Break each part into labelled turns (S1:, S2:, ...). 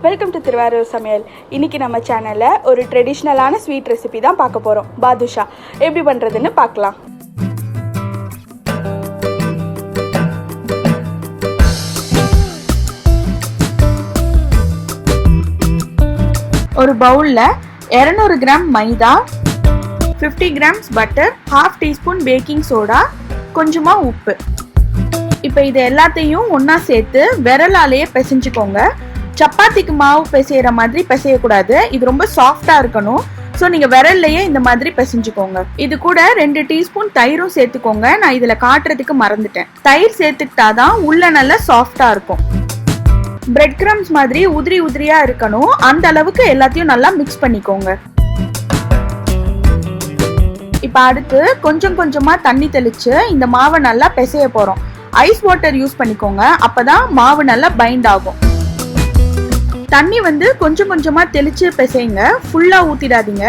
S1: Welcome to Thiruvarur சமையல். இன்றைக்கி நம்ம சேனலில் ஒரு ட்ரெடிஷ்னலான ஸ்வீட் ரெசிபி தான் பார்க்க போகிறோம். பாதுஷா எப்படி பண்ணுறதுன்னு பார்க்கலாம். ஒரு பவுலில் 200 கிராம் மைதா, 50 grams butter, 1/2 teaspoon baking soda, கொஞ்சமாக உப்பு. இப்போ இது எல்லாத்தையும் ஒன்றா சேர்த்து விரலாலேயே பிசைஞ்சுக்கோங்க. சப்பாத்திக்கு மாவு பிசைகிற மாதிரி பிசையக்கூடாது, இது ரொம்ப சாஃப்டாக இருக்கணும். ஸோ நீங்கள் விரல்லையே இந்த மாதிரி பிசைஞ்சுக்கோங்க. இது கூட 2 டீஸ்பூன் தயிரும் சேர்த்துக்கோங்க. நான் இதில் காட்டுறதுக்கு மறந்துட்டேன். தயிர் சேர்த்துக்கிட்டாதான் உள்ள நல்லா சாஃப்டாக இருக்கும். பிரெட் கிரம்ஸ் மாதிரி உதிரி உதிரியாக இருக்கணும். அந்த அளவுக்கு எல்லாத்தையும் நல்லா மிக்ஸ் பண்ணிக்கோங்க. இப்போ அடுத்து கொஞ்சம் கொஞ்சமாக தண்ணி தெளித்து இந்த மாவை நல்லா பிசைய போகிறோம். ஐஸ் வாட்டர் யூஸ் பண்ணிக்கோங்க, அப்போதான் மாவு நல்லா பைண்ட் ஆகும். தண்ணி கொஞ்சம் கொஞ்சமாக தெளித்து பிசைங்க, ஃபுல்லாக ஊற்றிடாதீங்க.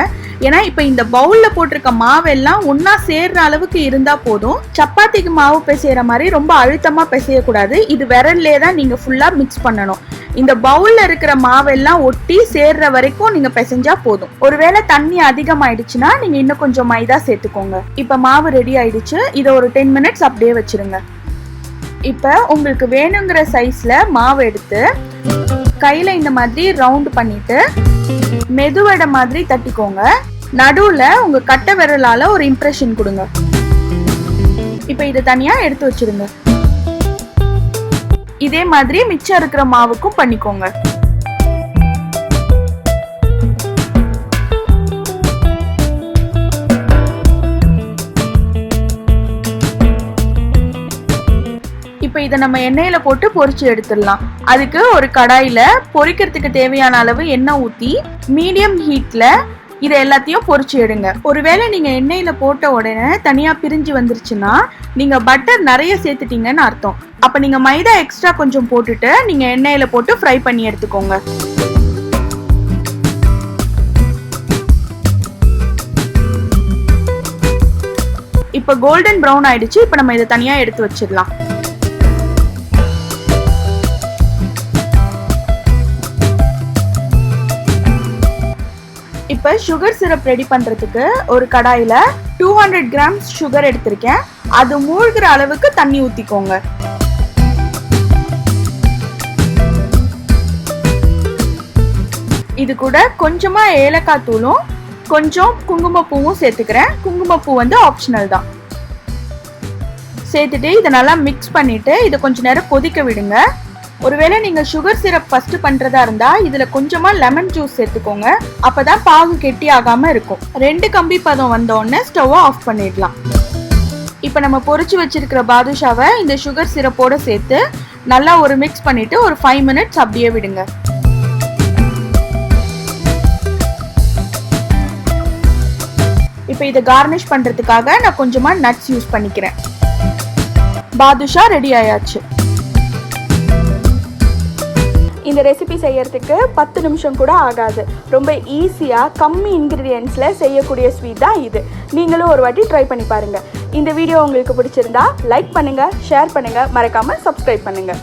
S1: ஏன்னா இப்போ இந்த பவுலில் போட்டிருக்க மாவெல்லாம் ஒன்றா சேர்ற அளவுக்கு இருந்தால் போதும். சப்பாத்திக்கு மாவு பிசைகிற மாதிரி ரொம்ப அழுத்தமாக பிசையக்கூடாது. இது விரல்லே தான் நீங்கள் ஃபுல்லாக மிக்ஸ் பண்ணணும். இந்த பவுலில் இருக்கிற மாவெல்லாம் ஒட்டி சேர்ற வரைக்கும் நீங்கள் பிசைஞ்சா போதும். ஒருவேளை தண்ணி அதிகமாயிடுச்சுன்னா நீங்கள் இன்னும் கொஞ்சம் மைதா சேர்த்துக்கோங்க. இப்போ மாவு ரெடி ஆயிடுச்சு. இதை ஒரு 10 மினிட்ஸ் அப்படியே வச்சிருங்க. இப்போ உங்களுக்கு வேணுங்கிற சைஸில் மாவு எடுத்து கையில் இந்த மாதிரி ரவுண்ட் பண்ணிட்டு மெதுவடை மாதிரி தட்டிக்கோங்க. நடுவில் உங்கள் கட்டை விரலால் ஒரு இம்ப்ரெஷன் கொடுங்க. இப்போ இதை தனியாக எடுத்து வச்சிருங்க. இதே மாதிரி மிச்சம் இருக்கிற மாவுக்கும் பண்ணிக்கோங்க. இப்போ இதை நம்ம எண்ணெயில் போட்டு பொரிச்சு எடுத்துடலாம். அதுக்கு ஒரு கடாயில் பொரிக்கிறதுக்கு தேவையான அளவு எண்ணெய் ஊற்றி மீடியம் ஹீட்டில் இதை எல்லாத்தையும் பொரிச்சு எடுங்க. ஒருவேளை நீங்கள் எண்ணெயில் போட்ட உடனே தனியாக பிரிஞ்சு வந்துருச்சுன்னா நீங்கள் பட்டர் நிறைய சேர்த்துட்டீங்கன்னு அர்த்தம். அப்போ நீங்கள் மைதா எக்ஸ்ட்ரா கொஞ்சம் போட்டுட்டு நீங்கள் எண்ணெயில் போட்டு ஃப்ரை பண்ணி எடுத்துக்கோங்க. இப்போ கோல்டன் ப்ரௌன் ஆயிடுச்சு. இப்போ நம்ம இதை தனியாக எடுத்து வச்சிடலாம். இப்போ சுகர் சிரப் ரெடி பண்ணுறதுக்கு ஒரு கடாயில் 200 கிராம்ஸ் சுகர் எடுத்திருக்கேன். அது மூழ்கிற அளவுக்கு தண்ணி ஊற்றிக்கோங்க. இது கூட கொஞ்சமாக ஏலக்காய் தூளும் கொஞ்சம் குங்குமப்பூவும் சேர்த்துக்கிறேன். குங்குமப்பூ ஆப்ஷனல் தான். சேர்த்துட்டு இதை நல்லா மிக்ஸ் பண்ணிவிட்டு இதை கொஞ்சம் நேரம் கொதிக்க விடுங்க. ஒருவேளை நீங்கள் சுகர் சிரப் ஃபஸ்ட்டு பண்ணுறதா இருந்தால் இதில் கொஞ்சமாக லெமன் ஜூஸ் சேர்த்துக்கோங்க. அப்போ தான் பாகு கெட்டி ஆகாமல் இருக்கும். 2 கம்பி பதம் வந்தோடனே ஸ்டவ்வை ஆஃப் பண்ணிடலாம். இப்போ நம்ம பொரிச்சு வச்சிருக்கிற பாதுஷாவை இந்த சுகர் சிரப்போடு சேர்த்து நல்லா ஒரு மிக்ஸ் பண்ணிவிட்டு ஒரு 5 மினிட்ஸ் அப்படியே விடுங்க. இப்போ இதை கார்னிஷ் பண்ணுறதுக்காக நான் கொஞ்சமாக நட்ஸ் யூஸ் பண்ணிக்கிறேன். பாதுஷா ரெடி ஆயாச்சு. இந்த ரெசிபி செய்யறதுக்கு 10 நிமிஷம் கூட ஆகாது. ரொம்ப ஈஸியாக கம்மி இன்க்ரீடியன்ட்ஸில் செய்யக்கூடிய ஸ்வீட் தான் இது. நீங்களும் ஒரு வாட்டி ட்ரை பண்ணி பாருங்கள். இந்த வீடியோ உங்களுக்கு பிடிச்சிருந்தா லைக் பண்ணுங்கள், ஷேர் பண்ணுங்கள், மறக்காமல் சப்ஸ்கிரைப் பண்ணுங்கள்.